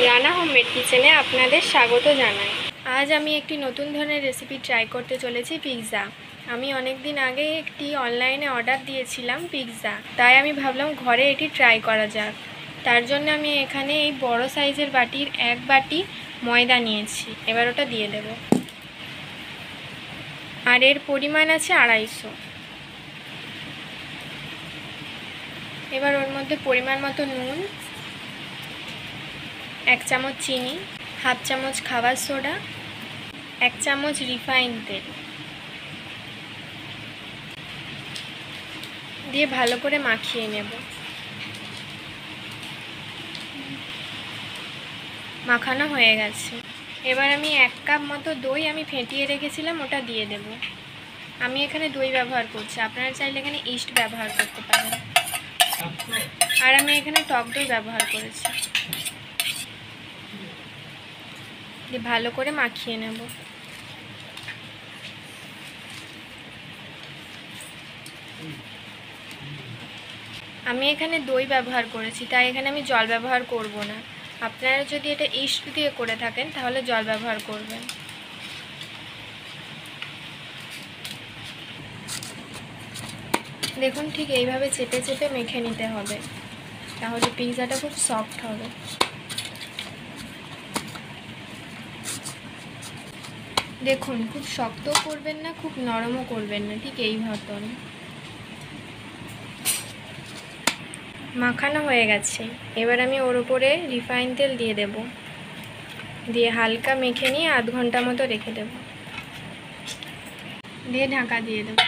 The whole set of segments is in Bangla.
রানা হোমমেড কিচেনে আপনাদের স্বাগত জানাই। আজ আমি একটি নতুন ধরনের রেসিপি ট্রাই করতে চলেছি, পিৎজা। আমি অনেক দিন আগে একটি অনলাইনে অর্ডার দিয়েছিলাম পিৎজা, তাই আমি ভাবলাম ঘরে এটি ট্রাই করা যাক। তার জন্য আমি এখানে এই বড় সাইজের বাটির 1 বাটি ময়দা নিয়েছি। এবার ওটা দিয়ে দেব। আর এর পরিমাণ আছে 250। এবার ওর মধ্যে পরিমাণ মতো নুন, 1 চামচ চিনি, হাফ চামচ খাবার সোডা, 1 চামচ রিফাইন তেল দিয়ে ভালো করে মাখিয়ে নেব। মাখানো হয়ে গেছে। এবার আমি 1 কাপ মতো দই আমি ফেটিয়ে রেখেছিলাম, ওটা দিয়ে দেব। আমি এখানে দই ব্যবহার করছি, আপনারা চাইলে এখানে ইস্ট ব্যবহার করতে পারেন। আর আমি এখানে টক দই ব্যবহার করেছি। দিয়ে ভালো করে মাখিয়ে নেব। আমি এখানে দই ব্যবহার করেছি, তাই এখানে আমি জল ব্যবহার করব না। আপনারা যদি এটা ইস্ট দিয়ে করে থাকেন তাহলে জল ব্যবহার করবেন। দেখুন, ঠিক এইভাবে চেপে চেপে মেখে নিতে হবে, তাহলে পিৎজাটা খুব সফট হবে। দেখুন, খুব শক্তও করবেন না, খুব নরমও করবেন না, ঠিক এই মতন। মাখানো হয়ে গেছে। এবার আমি ওর উপরে রিফাইন তেল দিয়ে দেব, দিয়ে হালকা মেখে নিয়ে আধ ঘন্টা মতো রেখে দেব, দিয়ে ঢাকা দিয়ে দেব।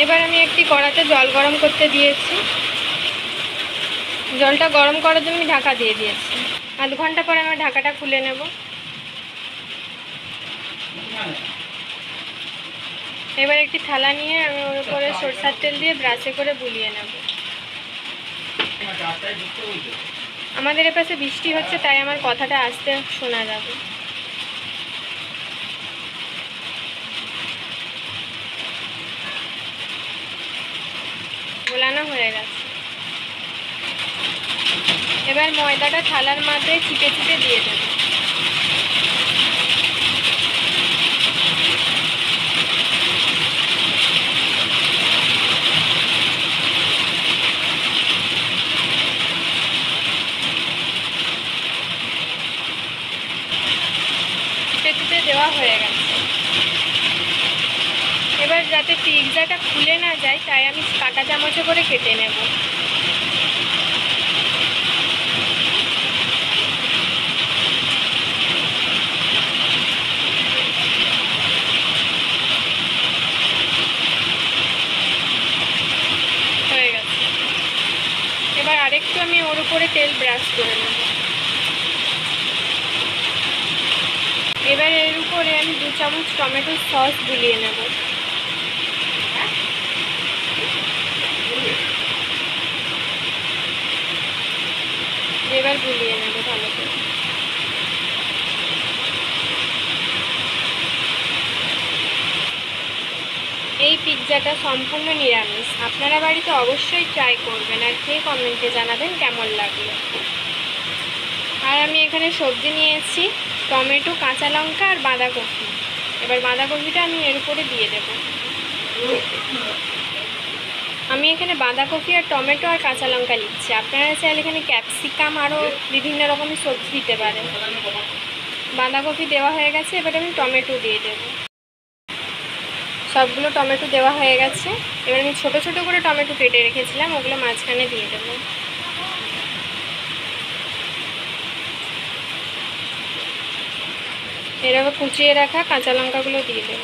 এবার আমি একটি কড়াতে জল গরম করতে দিয়েছি। জলটা গরম করার জন্য আমি ঢাকা দিয়ে দিয়েছি। আধ ঘন্টা পরে আমি ঢাকাটা খুলে নেব। এবার একটি থালা নিয়ে আমি ওর উপরে সরষের তেল দিয়ে ব্রাশে করে বুলিয়ে নেব। আমাদের এপাশে বৃষ্টি হচ্ছে, তাই আমার কথাটা আস্তে শোনা যাবে। গোলানো হয়ে গেছে। এবার ময়দাটা থালার মধ্যে চিপে চিপে দিয়ে দেব। চিপে চিপে দেওয়া হয়ে গেছে। এবার যাতে পিৎজাটা খুলে না যায়, তাই আমি কাঁটা চামচে করে কেটে নেব। হয়ে গেছে। এবার আরেকটু আমি ওর উপরে তেল ব্রাশ করে নেব। এবার এর উপরে আমি 2 চামচ টমেটো সস গুলিয়ে নেব। এবার গুলিয়ে নেব ভালো করে। এই পিৎজাটা সম্পূর্ণ নিরামিষ। আপনারা বাড়িতে অবশ্যই ট্রাই করবেন আর খেয়ে কমেন্টে জানাবেন কেমন লাগলো। আর আমি এখানে সবজি নিয়েছি, টমেটো, কাঁচা লঙ্কা আর বাঁধাকপি। এবার বাঁধাকপিটা আমি এর উপরে দিয়ে দেব। আমি এখানে বাঁধাকপি আর টমেটো আর কাঁচা লঙ্কা নিচ্ছি। আপনারা চাইলে এখানে ক্যাপসিকাম আরও বিভিন্ন রকমের সবজি দিতে পারেন। বাঁধাকপি দেওয়া হয়ে গেছে। এবার আমি টমেটো দিয়ে দেব। সবগুলো টমেটো দেওয়া হয়ে গেছে। এবার আমি ছোট ছোট করে টমেটো কেটে রেখেছিলাম, ওগুলো মাঝখানে দিয়ে দেব। এরকম কুচিয়ে রাখা কাঁচা লঙ্কাগুলো দিয়ে দেব।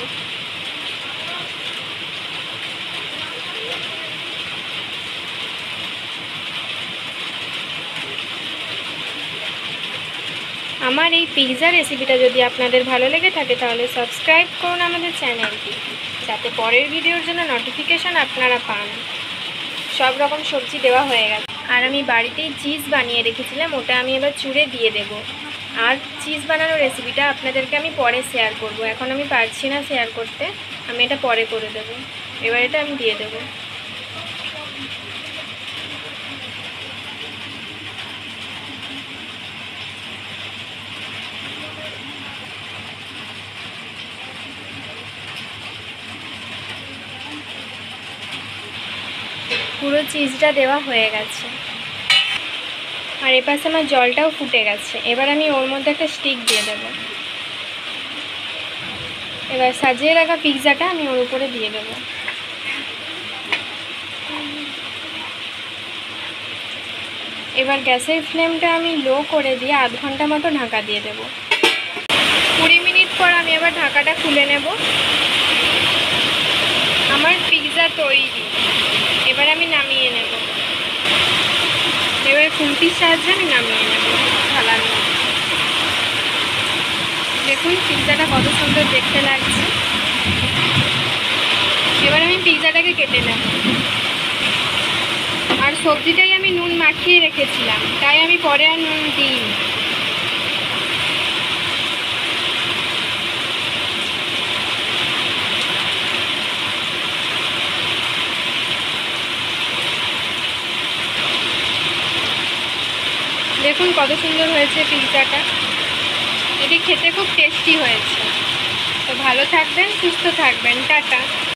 আমার এই পিৎজা রেসিপিটা যদি আপনাদের ভালো লেগে থাকে তাহলে সাবস্ক্রাইব করুন আমাদের চ্যানেলটি, যাতে পরের ভিডিওর জন্য নোটিফিকেশান আপনারা পান। সব রকম সবজি দেওয়া হয়ে গেছে। আর আমি বাড়িতেই চিজ বানিয়ে রেখেছিলাম, ওটা আমি এবার চুড়ে দিয়ে দেব। আর চিজ বানানোর রেসিপিটা আপনাদেরকে আমি পরে শেয়ার করব, এখন আমি পারছি না শেয়ার করতে, আমি এটা পরে করে দেব। এবার এটা আমি দিয়ে দেব। পুরো চিজটা দেওয়া হয়ে গেছে। আর এপাশে আমার জলটাও ফুটে গেছে। এবার আমি ওর মধ্যে একটা স্টিক দিয়ে দেবো। এবার সাজিয়ে রাখা পিৎজাটা আমি ওর উপরে দিয়ে দেবো। এবার গ্যাসের ফ্লেমটা আমি লো করে দিয়ে আধ ঘন্টা মতো ঢাকা দিয়ে দেবো। 20 মিনিট পর আমি আবার ঢাকাটা খুলে নেব। আমার পিৎজা তৈরি। এবার আমি নামিয়ে নেব। এবার খুন্তির সাহায্যে আমি নামিয়ে নেব থালার মধ্যে। দেখুন পিৎজাটা কত সুন্দর দেখতে লাগছে। এবার আমি পিৎজাটাকে কেটে নেব। আর সবজিটাই আমি নুন মাখিয়ে রেখেছিলাম, তাই আমি পরে আর নুন দিইনি। দেখুন কত সুন্দর হয়েছে পিৎজাটা। এটি খেতে খুব টেস্টি হয়েছে। তো ভালো থাকবেন, সুস্থ থাকবেন, টাটা।